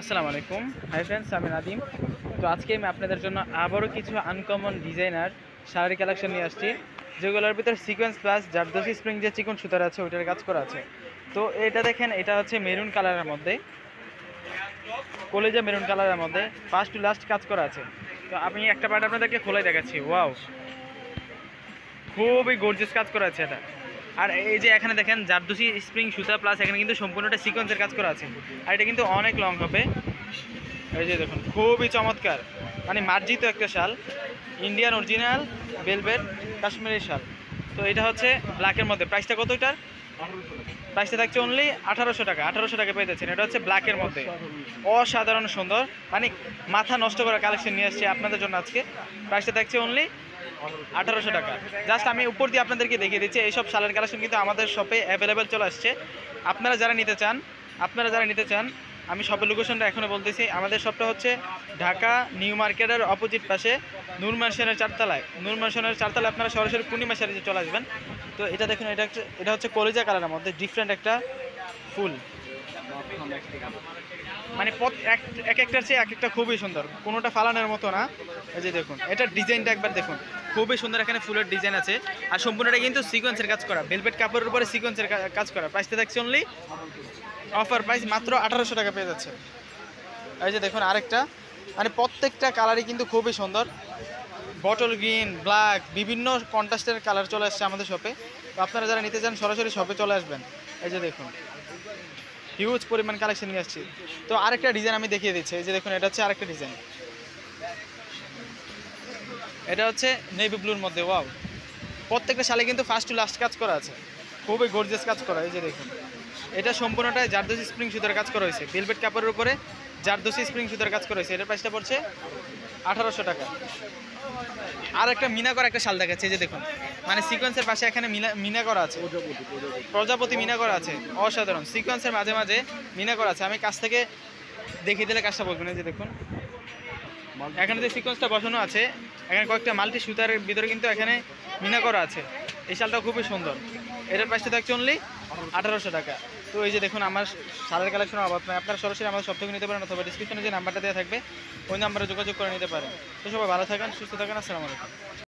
আসসালামু আলাইকুম। Hi friends, আমি নাদিম। তো আজকে আমি আপনাদের জন্য আবারও কিছু আনকমন ডিজাইনার শাড়ি কালেকশন নিয়ে আসছি, যেগুলোর ভিতরে সিকোয়েন্স প্লাস জারদোসি স্প্রিং যে চিকন সুতার আছে ওইটার কাজ করা আছে। তো এটা দেখেন, এটা হচ্ছে মেরুন কালারের মধ্যে, কলেজা মেরুন কালারের মধ্যে ফার্স্ট টু লাস্ট কাজ করা আছে। তো আমি একটা পার্ট আপনাদেরকে খোলাই দেখাচ্ছি। ওয়াও, খুবই গর্জিয়াস কাজ করা আছে এটা। আর এই যে এখানে দেখেন জারদোসি স্প্রিং সুতা প্লাস এখানে কিন্তু সম্পূর্ণটা সিকোয়েন্সের কাজ করা আছে। আর এটা কিন্তু অনেক লং হবে। এই যে দেখুন, খুবই চমৎকার, মানে মার্জিত একটা শাল, ইন্ডিয়ান অরিজিনাল ভেলভেট কাশ্মীরি শাল। তো এটা হচ্ছে ব্ল্যাকের মধ্যে। প্রাইসটা কত এটার? প্রাইসটা থাকছে অনলি 1800 টাকা। 1800 টাকা পেয়ে যাচ্ছেন। এটা হচ্ছে ব্ল্যাকের মধ্যে, অসাধারণ সুন্দর, মানে মাথা নষ্ট করা কালেকশন নিয়ে আসছে আপনাদের জন্য আজকে। প্রাইসটা থাকছে অনলি 1800 টাকা। জাস্ট আমি উপর দিয়ে আপনাদেরকে দেখিয়ে দিচ্ছি, এইসব শালের কালেকশন কিন্তু আমাদের শপে অ্যাভেলেবেল চলে আসছে। আপনারা যারা নিতে চান আমি শপের লোকেশনটা এখনও বলতেছি। আমাদের শপটা হচ্ছে ঢাকা নিউ মার্কেটের অপোজিট পাশে নূর ম্যানশনের চারতলায়। নূর ম্যানশনের চারতলায় আপনারা সরাসরি পূর্ণিমা শাড়িতে চলে আসবেন। তো এটা দেখুন, এটা হচ্ছে কলিজা কালারের মধ্যে ডিফারেন্ট একটা ফুল, মানে এক একটার চেয়ে এক একটা খুবই সুন্দর, কোনোটা ফালানোর মতো না। এই যে দেখুন, এটার ডিজাইনটা একবার দেখুন, খুবই সুন্দর। এখানে ফুলের ডিজাইন আছে আর সম্পূর্ণটা কিন্তু সিকোয়েন্সের কাজ করা, ভেলভেট কাপড়ের উপরে সিকোয়েন্সের কাজ করা। প্রাইসটা থাকছে অনলি অফার প্রাইস মাত্র 1800 টাকা পেয়ে যাচ্ছে। এই যে দেখুন আরেকটা, মানে প্রত্যেকটা কালারই কিন্তু খুবই সুন্দর। বটল গ্রিন, ব্ল্যাক, বিভিন্ন কন্ট্রাস্টের কালার চলে আসছে আমাদের শপে। তো আপনারা যারা নিতে চান সরাসরি শপে চলে আসবেন। এই যে দেখুন, হিউজ পরিমাণ কালেকশন নিয়ে আসছি। তো আরেকটা ডিজাইন আমি দেখিয়ে দিচ্ছি। এই যে দেখুন, এটা হচ্ছে আরেকটা ডিজাইন, এটা হচ্ছে নেভি ব্লুর মধ্যে। ওয়াও, প্রত্যেকটা শালে কিন্তু ফার্স্ট টু লাস্ট কাজ করা আছে, খুবই গর্জিয়াস কাজ করা। এই যে দেখুন, এটা সম্পূর্ণটাই জারদোসি স্প্রিং সুতার কাজ করা হয়েছে, ভেলভেট কাপড়ের উপরে জারদোসি স্প্রিং সুতার কাজ করা হয়েছে। এটার প্রাইসটা পড়ছে 1800 টাকা। আর একটা মিনা করা একটা শাল দেখাচ্ছে। এই যে দেখুন, মানে সিকোয়েন্সের পাশে এখানে মিনা করা আছে, প্রজাপতি মিনা করা আছে, অসাধারণ। সিকোয়েন্সের মাঝে মাঝে মিনা করা আছে। আমি কাছ থেকে দেখিয়ে দিলে কাজটা বলবেন। এই যে দেখুন, এখানে যে সিকোয়েন্সটা বসানো আছে, এখানে কয়েকটা মাল্টি সুতার ভিতরে কিন্তু এখানে মিনা করা আছে। এই শালটা খুবই সুন্দর। এটার প্রাইসটা থাকছে অনলি 1800 টাকা। তো এই যে দেখুন, আমার শালের কালেকশনের অভাব নয়। আপনারা সরাসরি আমাদের সব থেকে নিতে পারেন, অথবা ডিসক্রিপশনে যে নাম্বারটা দেওয়া থাকবে ওই নাম্বারে যোগাযোগ করে নিতে পারেন। তো সবাই ভালো থাকেন, সুস্থ থাকেন। আসসালামু আলাইকুম।